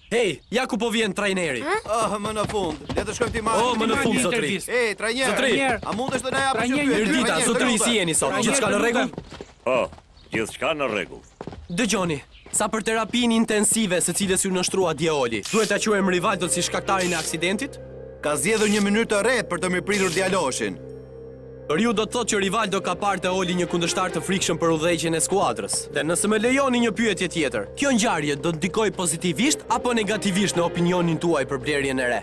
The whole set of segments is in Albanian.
Hej, ja ku po vjen trajneri. Më në fund. Le të shkojmë ti marrë. Më në fund, zotri. Ej, trajner. Zotri. A mundesh të na japësh një pyetje? Mirdita, zotri, si jeni sot? Gjithçka në rregull? Po, gjithçka në rregull. Dëgjoni, sa për terapinë intensive se cilës ju nështrua dje Oli, duhet ta quajmë Rivaldo si shkaktarin e aksidentit? Ka zgjedhur një mënyrë të re për të mirëpritur djaloshin. Për ju do të thotë që Rivaldo ka parë te Oli një kundërshtar të frikshëm për udhëheqjen e skuadrës. Dhe nëse më lejoni një pyetje tjetër, kjo ngjarje do të ndikojë pozitivisht apo negativisht në opinionin tuaj për blerjen e re?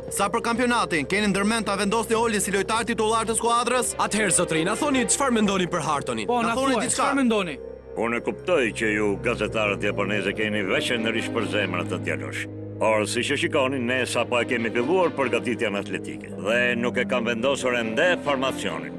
Sa për kampionatin, keni ndërmend ta vendosni Olin si lojtar titullar të skuadrës? Atëherë zotri, na thoni çfarë mendoni për Hartonin? Po, na thoni çfarë mendoni? Unë e kuptoj që ju gazetarët japoneze keni veçanërisht për zemrat të djalosh. Por si që shikoni, ne sapo e kemi filluar përgatitjen atletike dhe nuk e kam vendosur ende formacionin.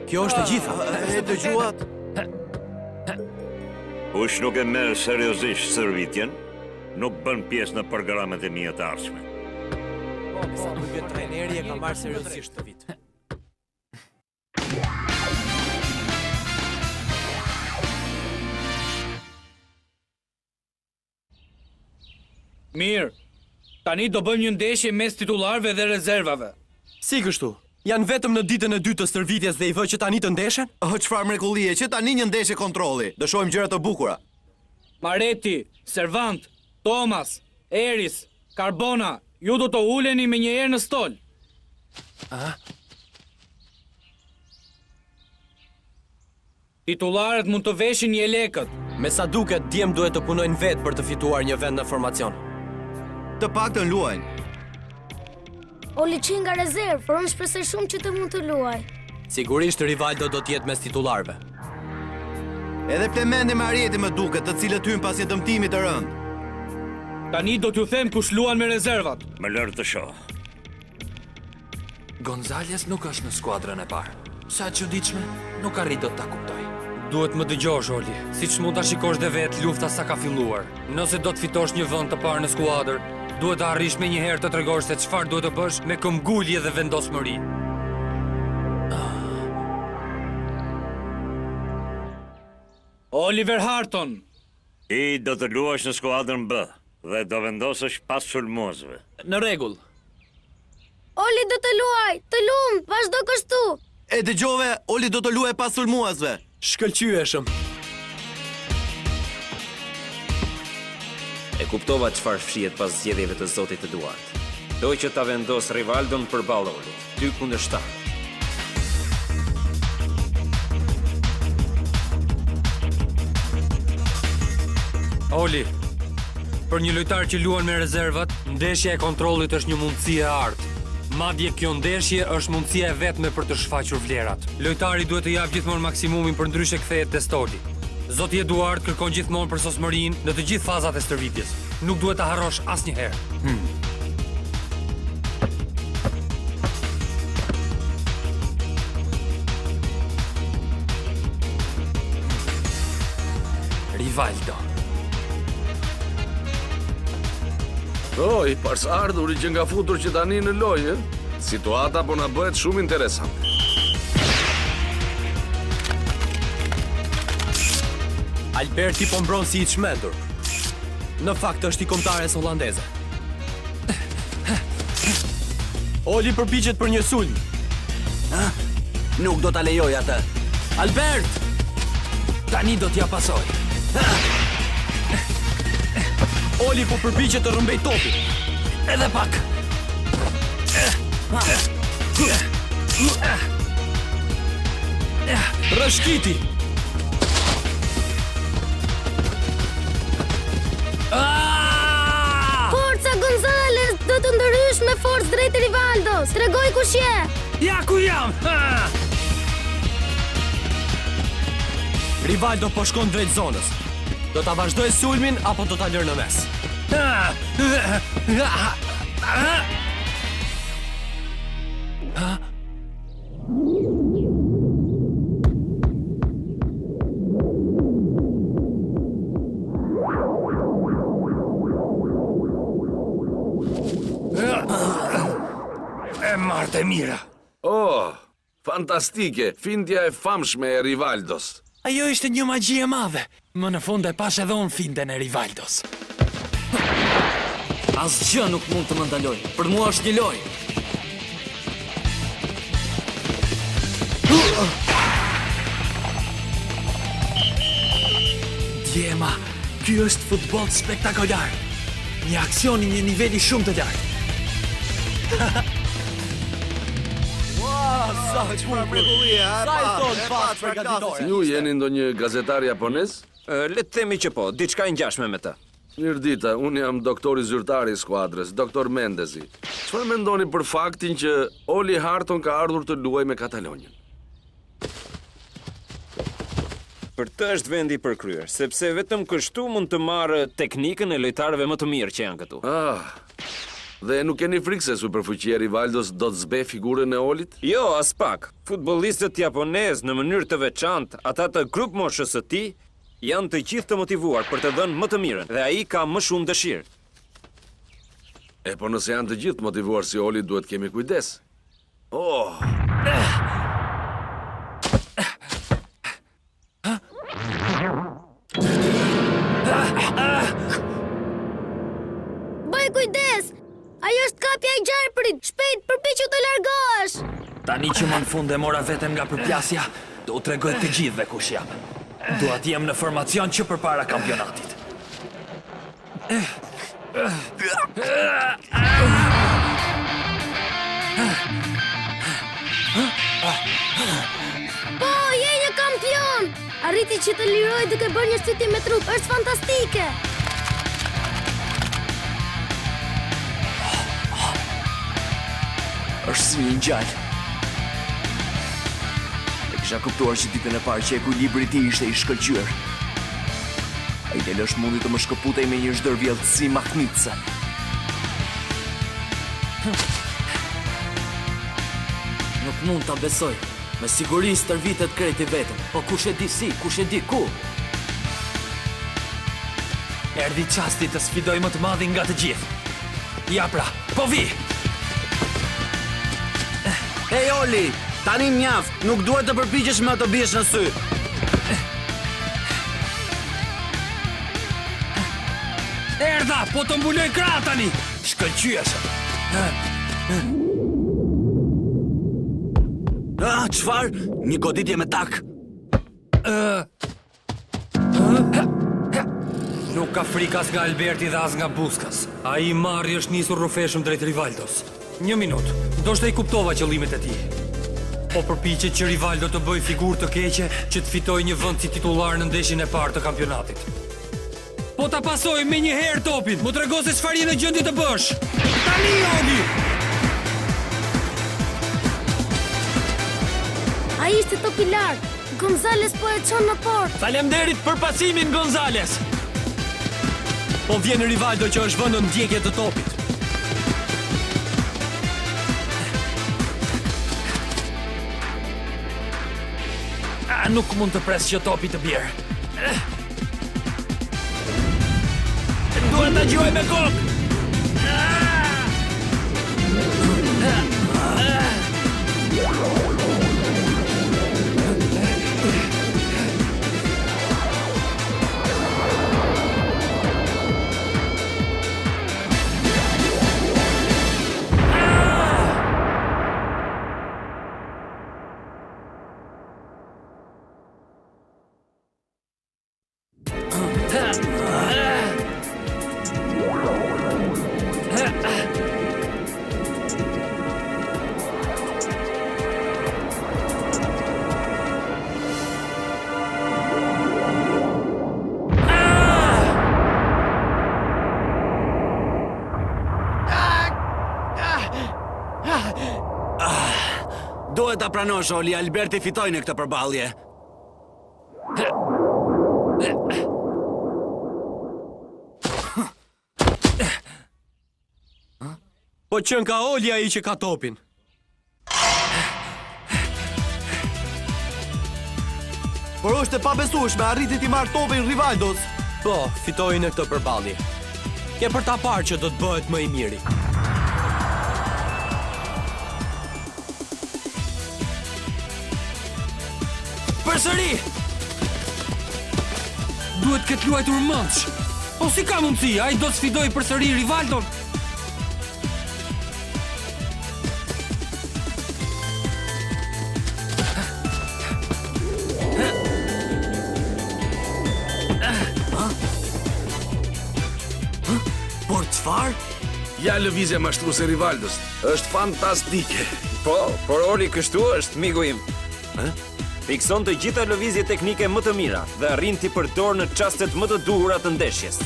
Kjo është e gjitha. E dëgjuat? Kush nuk e merr seriozisht shërbitjen, nuk bën pjesë në programet e mia të ardhshme. Sa për këtë trajneri e ka marrë seriozisht të vit. Mirë, tani do bëjmë një ndeshje mes titullarëve dhe rezervave. Si kështu? Janë vetëm në ditën e dytë të stërvitjes dhe i vë që tani të ndeshen? Çfarë mrekullie, që tani një ndeshje kontrolli. Do shohim gjëra të bukura. Mareti, Servant, Thomas, Eris, Carbona, ju do të uleni me një herë në stol. Titullarët mund të veshin një lekët. Me sa duket, djem duhet të punojnë vetë për të fituar një vend në formacion. Të paktën luajnë. Oli qi nga rezervë, por unë shpresoj shumë që të mund të luaj. Sigurisht Rivaldo do të jetë mes titullarëve. Edhe Plemendi me Arieti më duket, të cilët hyn pas një dëmtimi të rëndë. Tani do t'ju them kush luan me rezervat. Më lër të shoh. Gonzales nuk është në skuadrën e parë. Sa çuditshme, nuk arrit dot ta kuptoj. Duhet më dëgjosh, Oli. Siç mund ta shikosh dhe vetë, lufta sa ka filluar. Nëse do të fitosh një vend të parë në skuadër, duhet të arrish me një herë të tregosh se çfarë duhet të bësh me këmbgulje dhe vendosmëri. Oliver Harton. I do të luash në skuadrën B dhe do vendosësh pas sulmuesve. Në rregull. Oli do të luaj, të lumë, vazhdo kështu. E dëgjove, Oli do të luajë pas sulmuesve. Shkëlqyeshëm. E kuptova çfarë fshihet pas zgjedhjeve të Zotit të Duart. Doj që ta vendos Rivaldon përballë Olit, 2-7. Oli, për një lojtar që luan me rezervat, ndeshja e kontrollit është një mundësi e artë. Madje kjo ndeshje është mundësia e vetme për të shfaqur vlerat. Lojtari duhet të japë gjithmonë maksimumin, për ndryshe kthehet te stoli. Zoti Eduard kërkon gjithmonë për sosmërinë në të gjithë fazat e stërvitjes. Nuk duhet ta harrosh asnjëherë. Rivaldo. I pars ardhuri që nga futur që tani në lojë, situata po na bëhet shumë interesante. Alberti po mbron si i çmendur. Në fakt është i kombëtares holandeze. Oli përpiqet për një sulm. Nuk do ta lejoj atë. Albert! Tani do t'ja pasoj. Oli po përpiqet të rrëmbej topin. Edhe pak. Rëshkiti. Forca Gonzales, do të ndërhysh me forcë drejt Rivaldos. Tregoj kush je. Ja ku jam! Rivaldo po shkon drejt zonës. Do ta vazhdoj sulmin apo do ta lërë në mes? E marrë e mira. Fantastike, findja e famshme e Rivaldos. Ajo ishte një magji e madhe. Më në fund e pash edhe unë finden e Rivaldos. Asgjë nuk mund të më ndaloj. Për mua është një lojë. Djema, ky është futboll spektakolar. Një aksion i një niveli shumë të lartë. Sa i thon pas përgatitore. Ju jeni ndonjë gazetar japonez? Le të themi që po, diçka e ngjashme me të. Mirdita, unë jam doktori zyrtari i skuadrës, doktor Mendezi. Çfarë mendoni për faktin që Oli Harton ka ardhur të luajë me Katalonien? Për të është vendi përkryer, sepse vetëm kështu mund të marrë teknikën e lojtarëve më të mirë që janë këtu. Dhe nuk keni frikë se superfuqia e Rivaldos do të zbe figurën e Olit? Jo, as pak. Futbollistët japonez në mënyrë të veçantë, ata të grup moshës së tij, janë të gjithë të motivuar për të dhënë më të mirën dhe ai ka më shumë dëshirë. Po nëse janë të gjithë motivuar si Oli, duhet kemi kujdes. Bëj kujdes. Ajo është kapja e gjarprit. Shpejt, përpiqu të largohesh. Tani që më në fund e mora veten nga përplasja, do të tregoj të gjithëve kush jam. Dua të jem në formacion që përpara kampionatit. Po, je një kampion. Arriti që të liroj duke bërë një shtytje me trup. Është fantastike. Është si një ngjall. E kisha kuptuar që ditën e parë që ekuilibri i tij ishte i shkëlqyer. Ai del është mundi të më shkëputej me një zhdërvjellësi mahnitse. Nuk mund ta besoj. Me siguri stërvitet krejt i vetëm. Po kush e di si, kush e di ku? Erdhi çasti të sfidoj më të madhin nga të gjithë. Ja pra, po vi! Hey Oli, tani mjaft, nuk duhet të përpiqesh me të biesh në sy. Erdha, po të mbuloj krah tani. Shkëlqyeshëm. Çfarë? Një goditje me tak. Nuk ka frikas nga Alberti dhe as nga Buskas. Ai i marri është nisur rrufeshëm drejt Rivaldos. Një minutë, ndoshta i kuptova qëllimet e tij. Po përpiqet që Rivaldo të bëjë figurë të keqe që të fitojë një vend si titullar në ndeshjen e parë të kampionatit. Po ta pasoj me një herë topin, mu trego se çfarë je në gjendje të bësh. Tani Oli! Ai ishte top i lartë. Gonzales po e çon në port. Faleminderit për pasimin, Gonzales. Po vjen Rivaldo që është vënë në ndjekje të topit. Nuk mund të pres që topi të bjerë. Duhet të gjoj me kokë! Duhet ta pranosh, Oli, Alberti fitoi në këtë përballje. Po qën ka Oli ai që ka topin. Por është e pabesueshme, arriti t'i marrë topin Rivaldos. Po, fitoi në këtë përballje. Ke për ta parë që do të bëhet më i miri. Përsëri! Duhet këtë luajtur mëndsh. Po si ka mundësi, ai do të sfidoj përsëri Rivaldon? Por çfarë? Ja lëvizja mashtruese e Rivaldos. Është fantastike. Po, por Oli kështu është, miku im. Fikson të gjitha lëvizje teknike më të mira dhe arrin t'i përdor në çastet më të duhura të ndeshjes.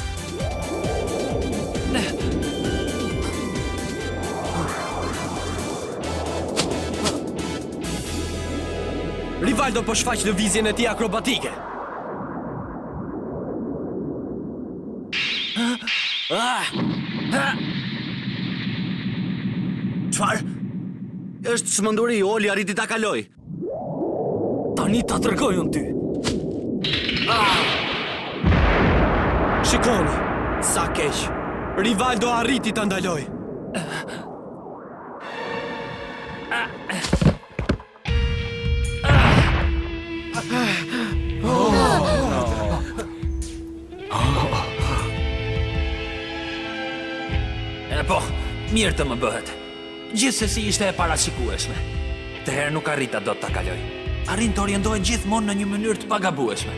Rivaldo po shfaq lëvizjen e tij akrobatike. Çfarë? Është çmenduri, Oli arriti ta kaloj. Tani ta tërgoj unë ty. Shikoni, sa keq. Rivaldo arriti ta ndaloj. Po, mirë të më bëhet. Gjithsesi ishte e parashikueshme. Të herë nuk arrita do të ta kaloj. Arrin të orientohet gjithmonë në një mënyrë të pagabueshme.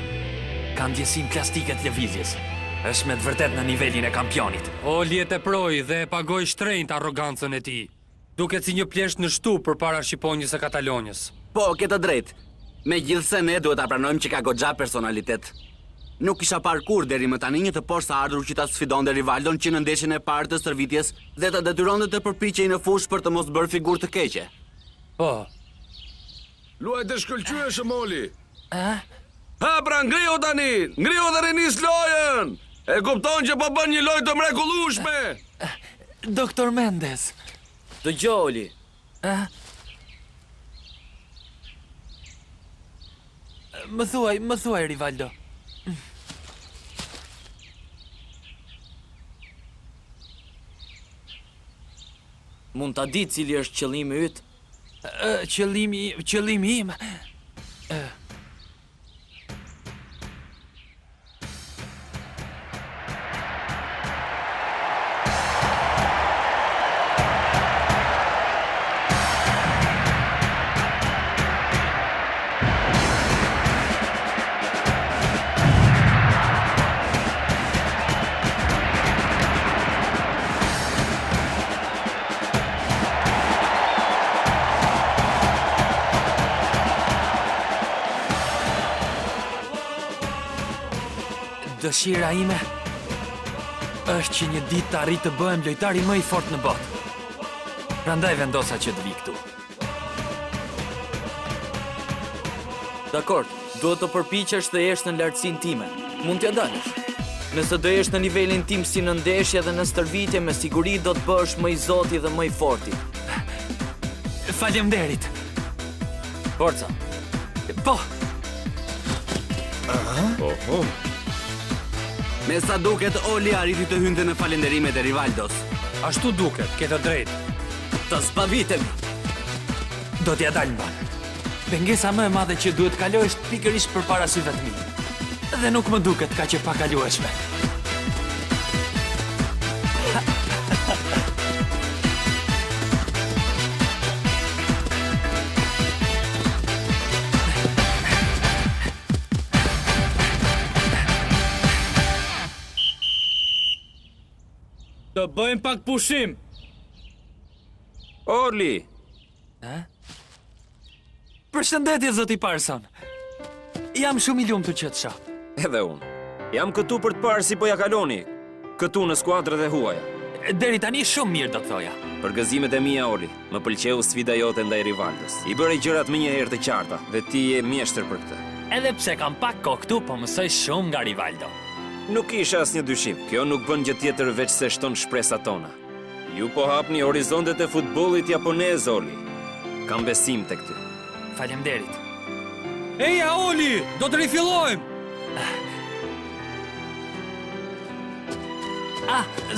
Ka ndjesim plastike të lëvizjes. Është me të vërtet në nivelin e kampionit. Oli e teproi dhe e pagoi shtrenjtë arrogancën e tij. Duket si një plesht në shtu përpara shqiponjës së Katalonjës. Po, ke të drejtë. Megjithse ne duhet ta pranojmë që ka goxha personalitet. Nuk kisha parë kur deri më tani një të poshtë ardhur që ta sfidonte Rivaldon që në ndeshjen e parë të stërvitjes dhe ta detyronte të përpiqej në fushë për të mos bërë figurë të keqe. Po. Luaj të shkëlqyeshëm, Oli. Ha, pra ngrihu tani! Ngrihu dhe rinis lojën! E kupton që po bën një lojë të mrekullueshme! Doktor Mendes. Dëgjoj, Oli. Më thuaj Rivaldo. Mund ta di cili është qëllimi yt? Qëllimi im... Dëshira ime është që një ditë të arrit të bëhem lojtari më i fort në botë. Prandaj vendosa që të vi këtu. Dakor, Do të përpiqesh të jesh në lartësinë time. Mund t'ja dalësh. Nëse do jesh në nivelin tim si në ndeshje dhe në stërvitje, me siguri do të bësh më i zoti dhe më i forti. Faleminderit. Forca. Po. Me sa duket, Oli arriti të hynte në falenderimet e Rivaldos. Ashtu duket, ke të drejtë. Të zbavitemi. Do t'ja dalë mban. Pengesa më e madhe që duhet kalojsh pikërisht përpara syve të mi. Dhe nuk më duket kaq e pakalueshme. Të bëjmë pak pushim. Oli! Përshëndetje, zoti Parson. Jam shumë i lumtur që të shoh. Edhe unë. Jam këtu për të parë si po ja kaloni. Këtu në skuadrët e huaja. Deri tani shumë mirë do të thoja. Për gëzimet e mia, Oli, më pëlqeu sfida jote ndaj Rivaldos. I bëre gjërat më një herë të qarta dhe ti je mjeshtër për këtë. Edhe pse kam pak kohë këtu, po mësoj shumë nga Rivaldo. Nuk isha asnjë dyshim. Kjo nuk bën gjë tjetër veç se shton shpresat tona. Ju po hapni horizontet e futbollit japonez, Oli. Kam besim tek ty. Faleminderit. Eja, Oli, do të rifillojmë.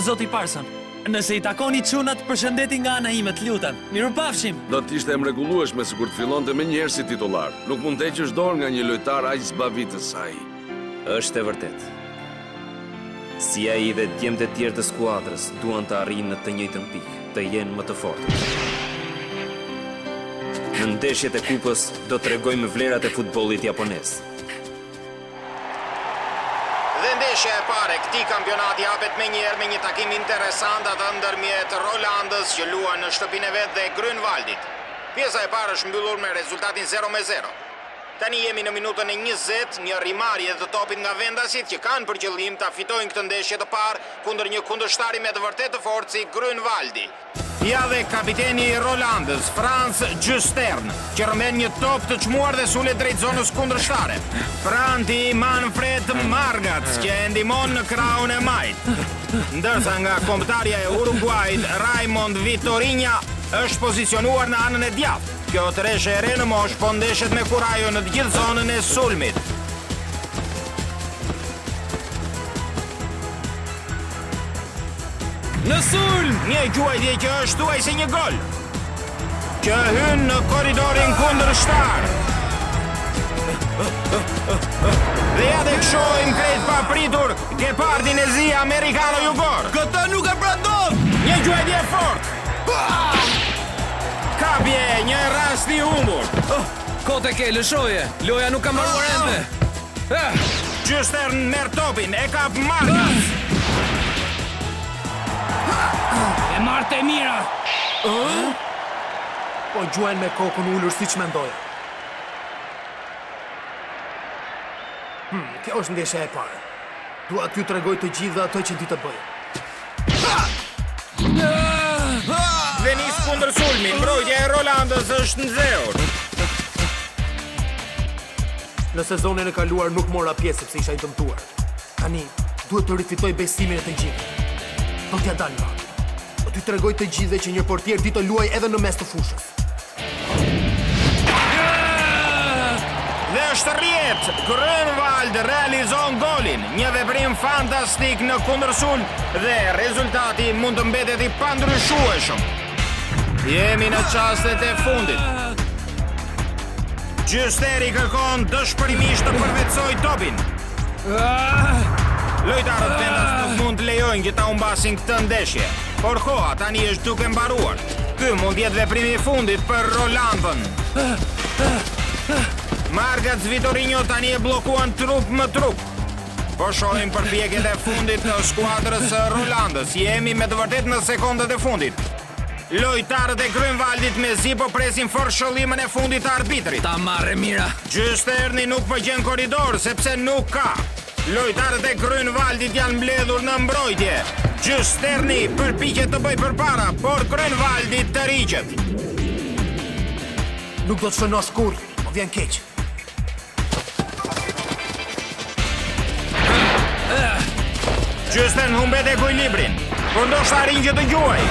Zoti Parson, nëse i takoni çunat, përshëndeti nga ana ime, të lutem. Mirupafshim. Do të ishte mrekullueshme sikur të fillonte me një herë si titullar. Nuk mund të heqësh dorë nga një lojtar aq zbavitës sa ai. Është e vërtet. Si ai dhe djemtë e tjerë të skuadrës duan të arrijnë në të njëjtën pikë, të jenë më të fortë. Në ndeshjet e kupës do t'rregojmë vlerat e futbollit japonez. Dhe ndeshja e pare këtij kampionati hapet menjëherë me një takim interesant atë ndërmjet Rolandës që luan në shtëpinë e vet dhe Grünwaldit. Pjesa e parë është mbyllur me rezultatin 0-0. Tani jemi në minutën e 20, një rrimarrje të topit nga vendasit që kanë për qëllim ta fitojnë këtë ndeshje të parë kundër një kundërshtari me të vërtetë të fortë si Grünwaldi. Ja dhe kapiteni i Rolandës, Franz Gjystern, që rëmben një top të çmuar dhe sulet drejt zonës kundërshtare. Pranti Manfred Margac, që e ndihmon në krahun e majt. Ndërsa nga kombëtarja e Uruguayt, Raymond Vitorina, është pozicionuar në anën e djathtë. Kjo treshe e re në mosh po ndeshet me kurajo në të gjithë zonën e sulmit. Në sulm! Një gjuajtje që është thuaj si një gol, që hyn në korridorin kundërshtar. Dhe ja dhe këshojmë krejt pa pritur Gepardin e zi Amerikano-Jugor. Këtë nuk e prandon! Një gjuajtje fort! Kapje, një rast i humbur. Kote ke, lëshoje. Loja nuk ka mbaruar ende. Gjystern merr topin, e kap Margac. E marrë e mira. Po gjuajnë me kokën ullur si që mendoja. Kjo është ndeshja e parë. Dua t'ju tregoj të gjithë dhe ato që di të bëj. Venis kundër sulmi, mbrojtja e Rolandës është nxehur. Në sezonin e kaluar nuk mora pjesë sepse isha i dëmtuar. Tani duhet të rifitoj besimin e të gjithë. Do t'ja dalë. Do t'ju tregoj të gjithë që një portier di të luaj edhe në mes të fushës. Dhe është rrjet, Grünwald realizon golin, një veprim fantastik në kundërsulm dhe rezultati mund të mbetet i pandryshueshëm. Jemi në çastet e fundit. Gjysteri kërkon dëshpërimisht të përvetsoj topin. Lojtarët vendas nuk mund të lejojnë që ta humbasin këtë ndeshje, por koha tani është duke mbaruar. Ky mund jetë veprimi i fundit për Rolandën. Margac Vitorino tani e blokuan trup më trup. Po shohim përpjekjet e fundit të skuadrës së Rolandës. Jemi me të vërtetë në sekondet e fundit. Lojtarët e Grünwaldit me zi po presin fort shëllimën e fundit të arbitrit. Ta marrë mira. Gjysterni nuk po gjen korridor sepse nuk ka. Lojtarët e Grünwaldit janë mbledhur në mbrojtje. Gjysterni përpiqet të bëjë përpara, por Grünwaldi tërhiqet. Nuk do të shënosh kurrë, po vjen keq. Gjysten humbet ekuilibrin, por ndoshta arrin që të gjuaj.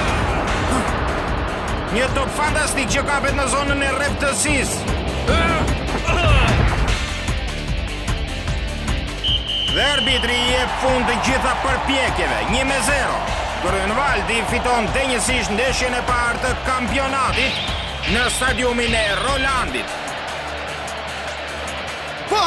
Një top fantastik që kapet në zonën e rreptësisë. Dhe arbitri i jep fund të gjitha përpjekjeve, 1-0. Grünwaldi fiton denjësisht ndeshjen e parë të kampionatit në stadiumin e Rolandit. Po!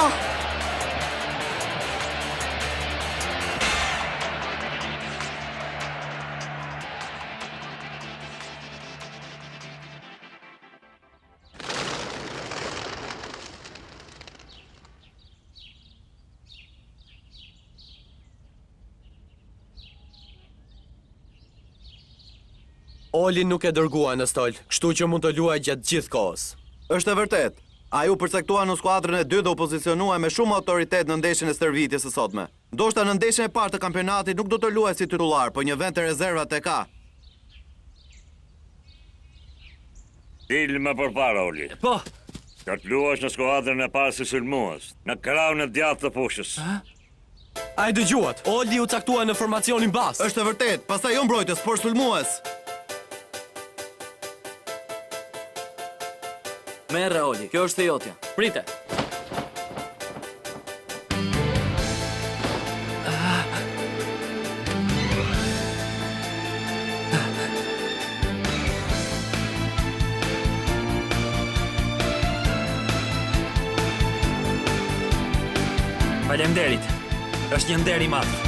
Oli nuk e dërgua në stol, kështu që mund të luaj gjatë gjithë kohës. Është e vërtet. Ai u përcaktua në skuadrën e 2 dhe u pozicionua me shumë autoritet në ndeshjen e stërvitjes së sotme. Ndoshta në ndeshjen e parë të kampionatit nuk do të luajë si titullar, por një vend të rezervat e ka. Dil më përpara, Oli. Po. Ka të luash në skuadrën e parë si sulmues, në krahun e djathtë të fushës. Ai dëgjuat, Oli u caktua në formacionin bas. Është e vërtet, pastaj jo mbrojtës, por sulmues. Merre, Oli, kjo është e jotja. Prite. Faleminderit. Është një nder i madh.